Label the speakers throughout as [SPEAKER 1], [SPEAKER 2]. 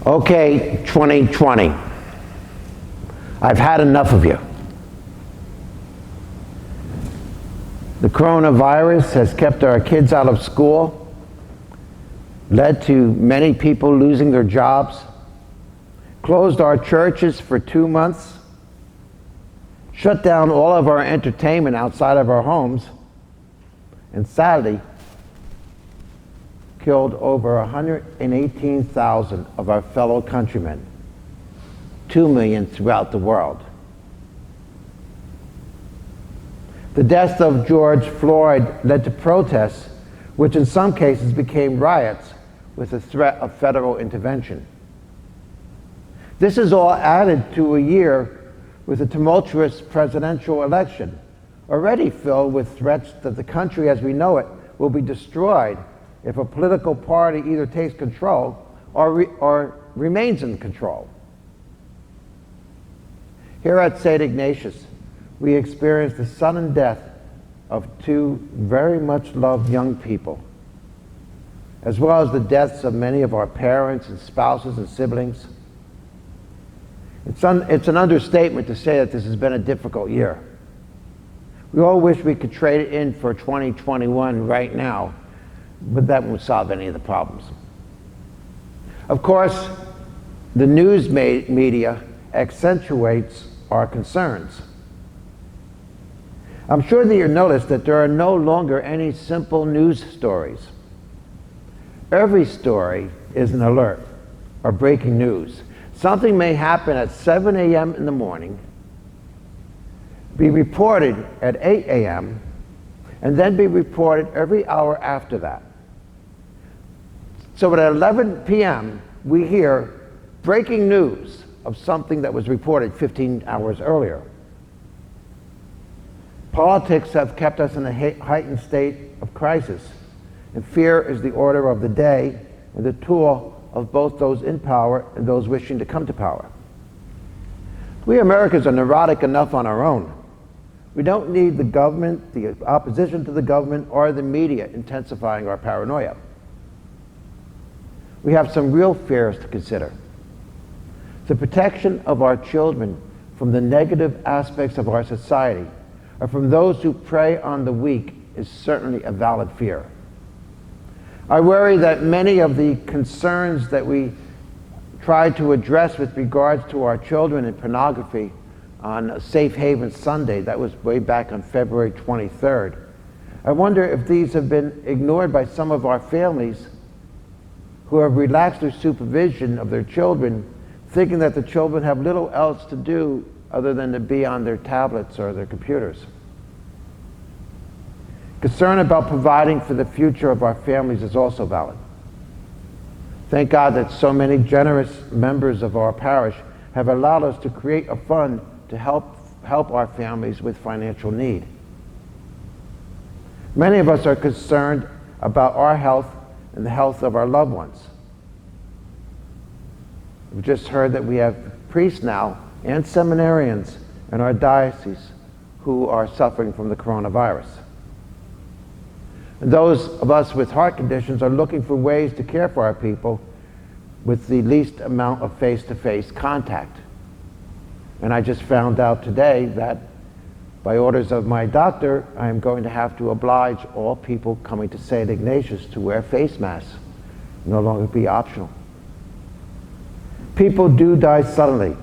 [SPEAKER 1] Okay, 2020. I've had enough of you. The coronavirus has kept our kids out of school, led to many people losing their jobs, closed our churches for 2 months, shut down all of our entertainment outside of our homes, and sadly, killed over 118,000 of our fellow countrymen, 2 million throughout the world. The death of George Floyd led to protests, which in some cases became riots with the threat of federal intervention. This is all added to a year with a tumultuous presidential election, already filled with threats that the country as we know it will be destroyed if a political party either takes control or remains in control. Here at St. Ignatius, we experienced the sudden death of 2 very much loved young people, as well as the deaths of many of our parents and spouses and siblings. It's an understatement to say that this has been a difficult year. We all wish we could trade it in for 2021 right now, but that won't solve any of the problems. Of course, the news media accentuates our concerns. I'm sure that you noticed that there are no longer any simple news stories. Every story is an alert or breaking news. Something may happen at 7 a.m. in the morning, be reported at 8 a.m., and then be reported every hour after that. So at 11 p.m., we hear breaking news of something that was reported 15 hours earlier. Politics have kept us in a heightened state of crisis, and fear is the order of the day and the tool of both those in power and those wishing to come to power. We Americans are neurotic enough on our own. We don't need the government, the opposition to the government, or the media intensifying our paranoia. We have some real fears to consider. The protection of our children from the negative aspects of our society or from those who prey on the weak is certainly a valid fear. I worry that many of the concerns that we tried to address with regards to our children and pornography on Safe Haven Sunday, that was way back on February 23rd, I wonder if these have been ignored by some of our families who have relaxed their supervision of their children, thinking that the children have little else to do other than to be on their tablets or their computers. Concern about providing for the future of our families is also valid. Thank God that so many generous members of our parish have allowed us to create a fund to help our families with financial need. Many of us are concerned about our health and the health of our loved ones. We've just heard that we have priests now and seminarians in our diocese who are suffering from the coronavirus. And those of us with heart conditions are looking for ways to care for our people with the least amount of face-to-face contact. And I just found out today that by orders of my doctor, I am going to have to oblige all people coming to St. Ignatius to wear face masks, no longer be optional. People do die suddenly,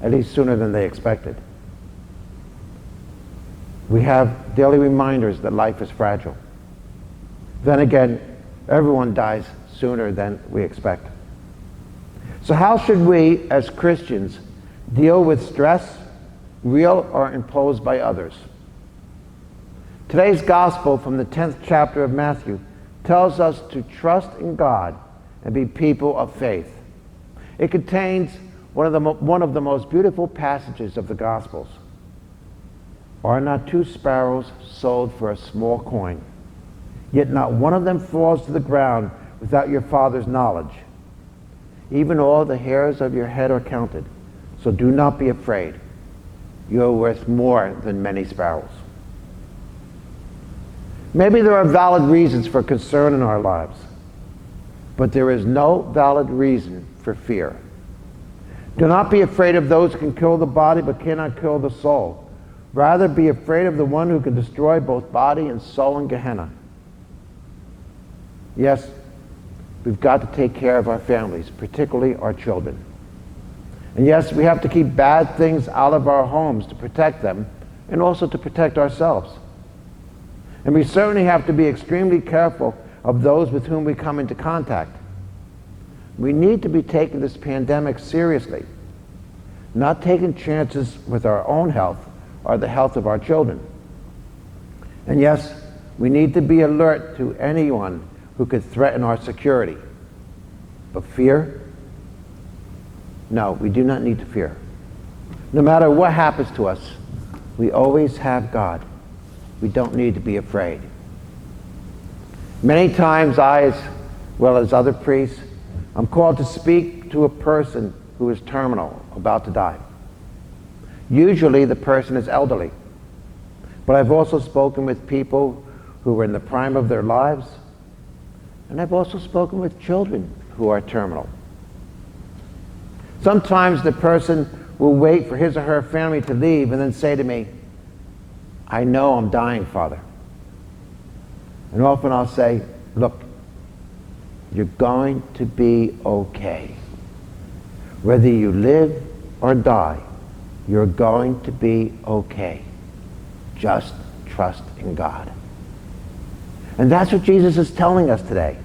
[SPEAKER 1] at least sooner than they expected. We have daily reminders that life is fragile. Then again, everyone dies sooner than we expect. So how should we, as Christians, deal with stress, real or imposed by others? Today's gospel from the 10th chapter of Matthew tells us to trust in God and be people of faith. It contains one of the most beautiful passages of the Gospels. Are not 2 sparrows sold for a small coin? Yet not one of them falls to the ground without your Father's knowledge. Even all the hairs of your head are counted. So do not be afraid. You are worth more than many sparrows. Maybe there are valid reasons for concern in our lives, but there is no valid reason for fear. Do not be afraid of those who can kill the body but cannot kill the soul. Rather be afraid of the one who can destroy both body and soul in Gehenna. Yes, we've got to take care of our families, particularly our children. And yes, we have to keep bad things out of our homes to protect them and also to protect ourselves. And we certainly have to be extremely careful of those with whom we come into contact. We need to be taking this pandemic seriously, not taking chances with our own health or the health of our children. And yes, we need to be alert to anyone who could threaten our security. But fear? No, we do not need to fear. No matter what happens to us, we always have God. We don't need to be afraid. Many times I, as well as other priests, I'm called to speak to a person who is terminal, about to die. Usually the person is elderly, but I've also spoken with people who were in the prime of their lives, and I've also spoken with children who are terminal. Sometimes the person will wait for his or her family to leave and then say to me, I know I'm dying, Father. And often I'll say, look, you're going to be okay. Whether you live or die, you're going to be okay. Just trust in God. And that's what Jesus is telling us today.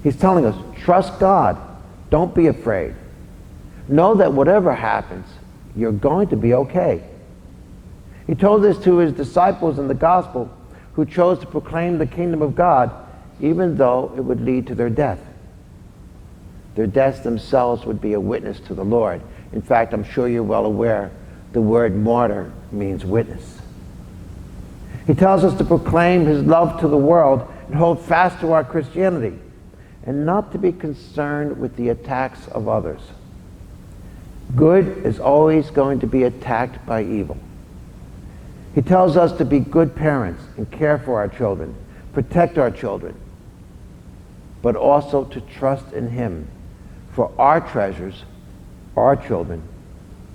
[SPEAKER 1] He's telling us, trust God. Don't be afraid. Know that whatever happens, you're going to be okay. He told this to his disciples in the gospel who chose to proclaim the kingdom of God even though it would lead to their death. Their deaths themselves would be a witness to the Lord. In fact, I'm sure you're well aware the word martyr means witness. He tells us to proclaim his love to the world and hold fast to our Christianity and not to be concerned with the attacks of others. Good is always going to be attacked by evil. He tells us to be good parents and care for our children, protect our children, but also to trust in him, for our treasures, our children,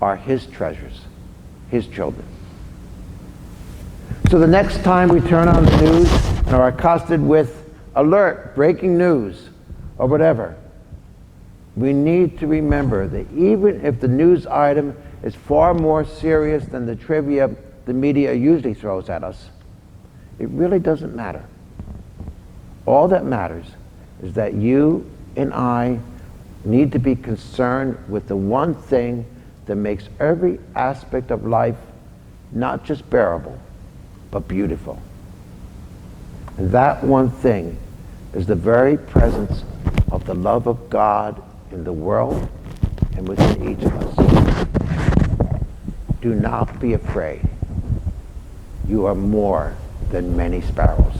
[SPEAKER 1] are his treasures, his children. So the next time we turn on the news and are accosted with alert, breaking news, or whatever, we need to remember that even if the news item is far more serious than the trivia the media usually throws at us, it really doesn't matter. All that matters is that you and I need to be concerned with the one thing that makes every aspect of life not just bearable, but beautiful. And that one thing is the very presence of the love of God in the world and within each of us. Do not be afraid. You are more than many sparrows.